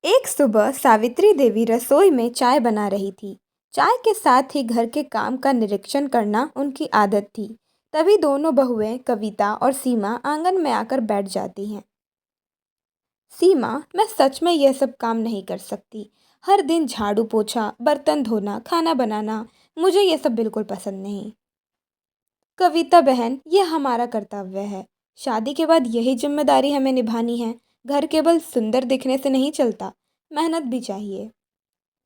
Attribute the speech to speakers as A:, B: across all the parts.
A: एक सुबह सावित्री देवी रसोई में चाय बना रही थी। चाय के साथ ही घर के काम का निरीक्षण करना उनकी आदत थी। तभी दोनों बहुएं कविता और सीमा आंगन में आकर बैठ जाती हैं। सीमा, मैं सच में यह सब काम नहीं कर सकती। हर दिन झाड़ू पोछा, बर्तन धोना, खाना बनाना, मुझे यह सब बिल्कुल पसंद नहीं। कविता बहन, यह हमारा कर्तव्य है। शादी के बाद यही जिम्मेदारी हमें निभानी है। घर केवल सुंदर दिखने से नहीं चलता, मेहनत भी चाहिए।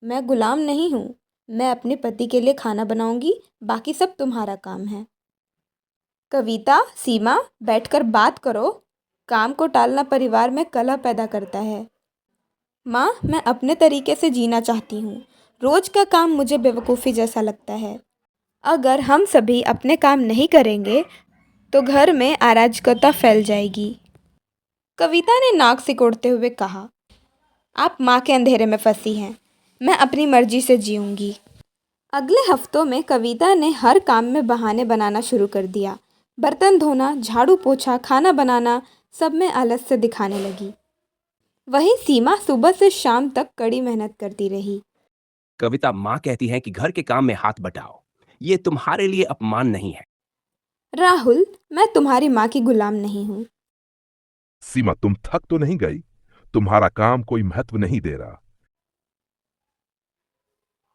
A: मैं गुलाम नहीं हूँ। मैं अपने पति के लिए खाना बनाऊंगी, बाकी सब तुम्हारा काम है। कविता, सीमा, बैठकर बात करो। काम को टालना परिवार में कलह पैदा करता है। माँ, मैं अपने तरीके से जीना चाहती हूँ। रोज का काम मुझे बेवकूफ़ी जैसा लगता है। अगर हम सभी अपने काम नहीं करेंगे तो घर में अराजकता फैल जाएगी। कविता ने नाक सिकोड़ते हुए कहा, आप माँ के अंधेरे में फंसी हैं। मैं अपनी मर्जी से जीऊंगी। अगले हफ्तों में कविता ने हर काम में बहाने बनाना शुरू कर दिया। बर्तन धोना, झाड़ू पोछा, खाना बनाना, सब में आलस से दिखाने लगी। वहीं सीमा सुबह से शाम तक कड़ी मेहनत करती रही।
B: कविता, माँ कहती है कि घर के काम में हाथ बटाओ। ये तुम्हारे लिए अपमान नहीं है।
A: राहुल, मैं तुम्हारी माँ की गुलाम नहीं हूँ।
C: सीमा, तुम थक तो नहीं गई? तुम्हारा काम कोई महत्व नहीं दे रहा।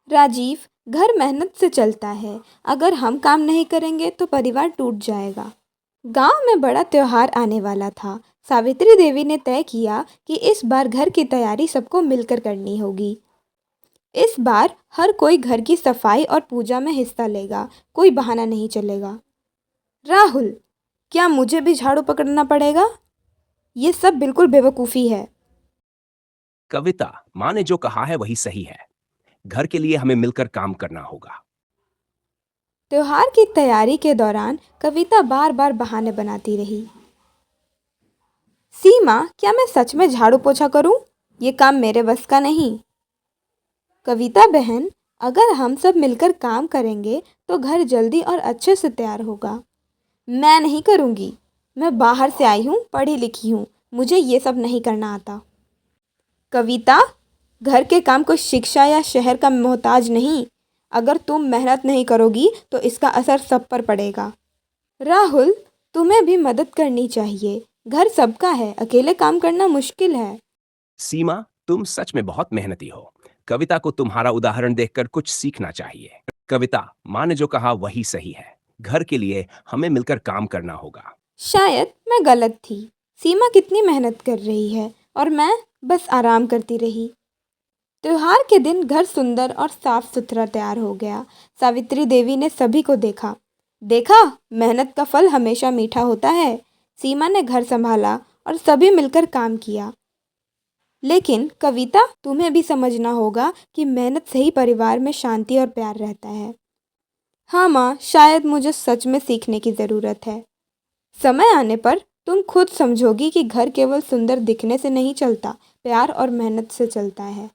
A: राजीव, घर मेहनत से चलता है। अगर हम काम नहीं करेंगे तो परिवार टूट जाएगा। गांव में बड़ा त्योहार आने वाला था। सावित्री देवी ने तय किया कि इस बार घर की तैयारी सबको मिलकर करनी होगी। इस बार हर कोई घर की सफाई और पूजा में हिस्सा लेगा। कोई बहाना नहीं चलेगा। राहुल, क्या मुझे भी झाड़ू पकड़ना पड़ेगा? ये सब बिल्कुल बेवकूफ़ी है।
B: कविता, माँ ने जो कहा है वही सही है। घर के लिए हमें मिलकर काम करना होगा।
A: त्योहार की तैयारी के दौरान कविता बार बार बहाने बनाती रही। सीमा, क्या मैं सच में झाड़ू पोछा करूं? ये काम मेरे बस का नहीं। कविता बहन, अगर हम सब मिलकर काम करेंगे तो घर जल्दी और अच्छे से तैयार होगा। मैं नहीं करूंगी। मैं बाहर से आई हूँ, पढ़ी लिखी हूँ, मुझे ये सब नहीं करना आता। कविता, घर के काम कोई शिक्षा या शहर का मोहताज नहीं। अगर तुम मेहनत नहीं करोगी तो इसका असर सब पर पड़ेगा। राहुल, तुम्हें भी मदद करनी चाहिए। घर सबका है, अकेले काम करना मुश्किल है।
B: सीमा, तुम सच में बहुत मेहनती हो। कविता को तुम्हारा उदाहरण देखकर कुछ सीखना चाहिए। कविता, माँ ने जो कहा वही सही है। घर के लिए हमें मिलकर काम करना होगा।
A: शायद मैं गलत थी। सीमा कितनी मेहनत कर रही है और मैं बस आराम करती रही। त्योहार के दिन घर सुंदर और साफ सुथरा तैयार हो गया। सावित्री देवी ने सभी को देखा। देखा, मेहनत का फल हमेशा मीठा होता है। सीमा ने घर संभाला और सभी मिलकर काम किया। लेकिन कविता, तुम्हें भी समझना होगा कि मेहनत से ही परिवार में शांति और प्यार रहता है। हाँ माँ, शायद मुझे सच में सीखने की ज़रूरत है। समय आने पर तुम खुद समझोगी कि घर केवल सुंदर दिखने से नहीं चलता, प्यार और मेहनत से चलता है।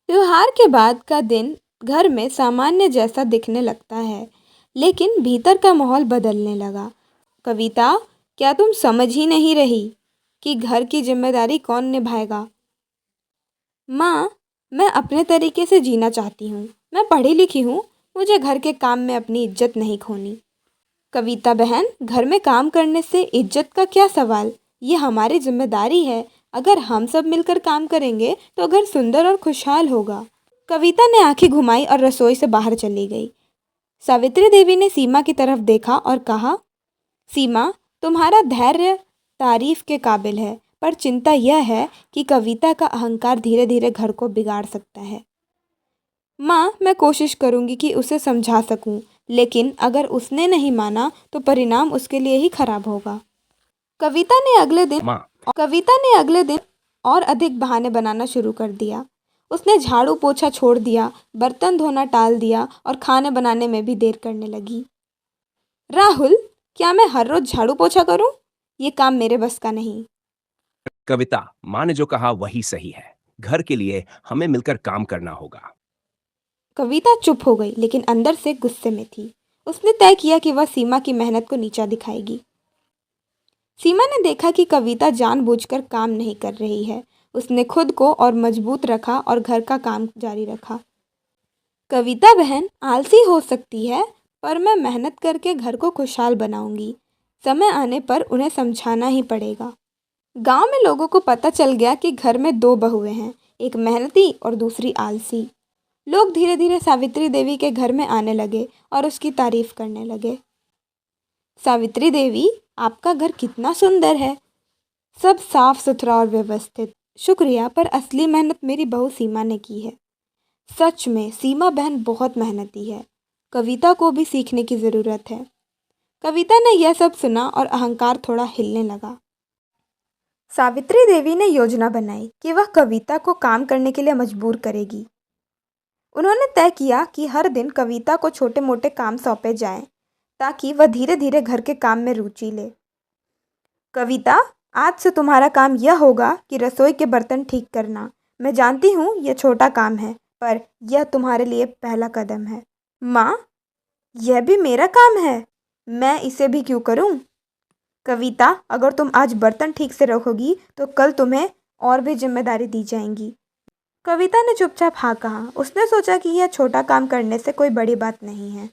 A: त्योहार के बाद का दिन घर में सामान्य जैसा दिखने लगता है, लेकिन भीतर का माहौल बदलने लगा। कविता, क्या तुम समझ ही नहीं रही कि घर की जिम्मेदारी कौन निभाएगा? माँ, मैं अपने तरीके से जीना चाहती हूँ। मैं पढ़ी लिखी हूँ, मुझे घर के काम में अपनी इज्जत नहीं खोनी। कविता बहन, घर में काम करने से इज्जत का क्या सवाल? ये हमारी जिम्मेदारी है। अगर हम सब मिलकर काम करेंगे तो घर सुंदर और खुशहाल होगा। कविता ने आंखें घुमाई और रसोई से बाहर चली गई। सावित्री देवी ने सीमा की तरफ देखा और कहा, सीमा, तुम्हारा धैर्य तारीफ के काबिल है, पर चिंता यह है कि कविता का अहंकार धीरे धीरे घर को बिगाड़ सकता है। माँ, मैं कोशिश करूँगी कि उसे समझा सकूँ, लेकिन अगर उसने नहीं माना तो परिणाम उसके लिए ही खराब होगा। कविता ने
B: माँ,
A: अगले दिन और अधिक बहाने बनाना शुरू कर दिया। उसने झाड़ू पोछा छोड़ दिया, बर्तन धोना टाल दिया और खाने बनाने में भी देर करने लगी। राहुल, क्या मैं हर रोज झाड़ू पोछा करूं? ये काम मेरे बस का नहीं।
B: कविता, माँ ने जो कहा वही सही है। घर के लिए हमें मिलकर काम करना होगा।
A: कविता चुप हो गई, लेकिन अंदर से गुस्से में थी। उसने तय किया कि वह सीमा की मेहनत को नीचा दिखाएगी। सीमा ने देखा कि कविता जानबूझकर काम नहीं कर रही है। उसने खुद को और मजबूत रखा और घर का काम जारी रखा। कविता बहन आलसी हो सकती है, पर मैं मेहनत करके घर को खुशहाल बनाऊंगी। समय आने पर उन्हें समझाना ही पड़ेगा। गांव में लोगों को पता चल गया कि घर में दो बहुएं हैं, एक मेहनती और दूसरी आलसी। लोग धीरे धीरे सावित्री देवी के घर में आने लगे और उसकी तारीफ करने लगे। सावित्री देवी, आपका घर कितना सुंदर है, सब साफ सुथरा और व्यवस्थित। शुक्रिया, पर असली मेहनत मेरी बहू सीमा ने की है। सच में सीमा बहन बहुत मेहनती है। कविता को भी सीखने की ज़रूरत है। कविता ने यह सब सुना और अहंकार थोड़ा हिलने लगा। सावित्री देवी ने योजना बनाई कि वह कविता को काम करने के लिए मजबूर करेगी। उन्होंने तय किया कि हर दिन कविता को छोटे मोटे काम सौंपे जाएं, ताकि वह धीरे धीरे घर के काम में रुचि ले। कविता, आज से तुम्हारा काम यह होगा कि रसोई के बर्तन ठीक करना। मैं जानती हूँ यह छोटा काम है, पर यह तुम्हारे लिए पहला कदम है। माँ, यह भी मेरा काम है, मैं इसे भी क्यों करूँ? कविता, अगर तुम आज बर्तन ठीक से रखोगी तो कल तुम्हें और भी जिम्मेदारी दी जाएंगी। कविता ने चुपचाप हाँ कहा। उसने सोचा कि यह छोटा काम करने से कोई बड़ी बात नहीं है।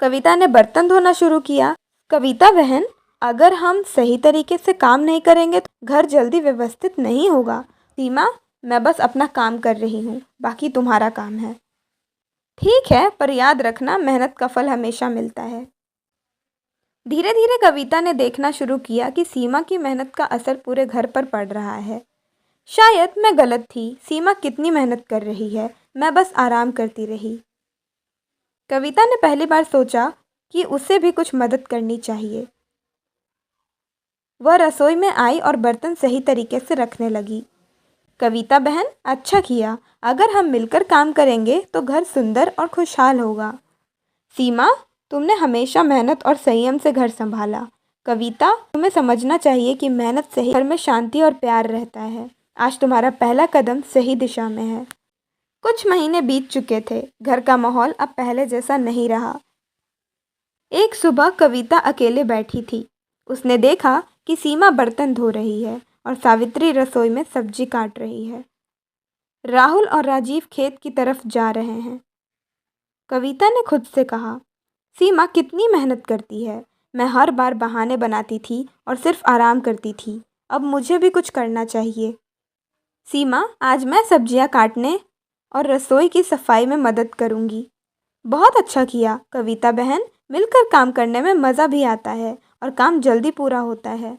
A: कविता ने बर्तन धोना शुरू किया। कविता बहन, अगर हम सही तरीके से काम नहीं करेंगे तो घर जल्दी व्यवस्थित नहीं होगा। सीमा, मैं बस अपना काम कर रही हूँ, बाकी तुम्हारा काम है। ठीक है, पर याद रखना, मेहनत का फल हमेशा मिलता है। धीरे धीरे कविता ने देखना शुरू किया कि सीमा की मेहनत का असर पूरे घर पर पड़ रहा है। शायद मैं गलत थी। सीमा कितनी मेहनत कर रही है, मैं बस आराम करती रही। कविता ने पहली बार सोचा कि उसे भी कुछ मदद करनी चाहिए। वह रसोई में आई और बर्तन सही तरीके से रखने लगी। कविता बहन, अच्छा किया। अगर हम मिलकर काम करेंगे तो घर सुंदर और खुशहाल होगा। सीमा, तुमने हमेशा मेहनत और संयम से घर संभाला। कविता, तुम्हें समझना चाहिए कि मेहनत से ही घर में शांति और प्यार रहता है। आज तुम्हारा पहला कदम सही दिशा में है। कुछ महीने बीत चुके थे। घर का माहौल अब पहले जैसा नहीं रहा। एक सुबह कविता अकेले बैठी थी। उसने देखा कि सीमा बर्तन धो रही है और सावित्री रसोई में सब्जी काट रही है। राहुल और राजीव खेत की तरफ जा रहे हैं। कविता ने खुद से कहा, सीमा कितनी मेहनत करती है। मैं हर बार बहाने बनाती थी और सिर्फ आराम करती थी। अब मुझे भी कुछ करना चाहिए। सीमा, आज मैं सब्जियां काटने और रसोई की सफाई में मदद करूंगी। बहुत अच्छा किया कविता बहन, मिलकर काम करने में मज़ा भी आता है और काम जल्दी पूरा होता है।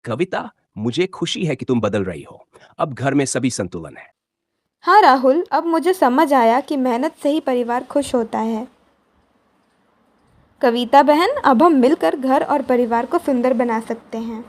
B: कविता, मुझे खुशी है कि तुम बदल रही हो। अब घर में सभी संतुलन है।
A: हाँ राहुल, अब मुझे समझ आया कि मेहनत से ही परिवार खुश होता है। कविता बहन, अब हम मिलकर घर और परिवार को सुंदर बना सकते हैं।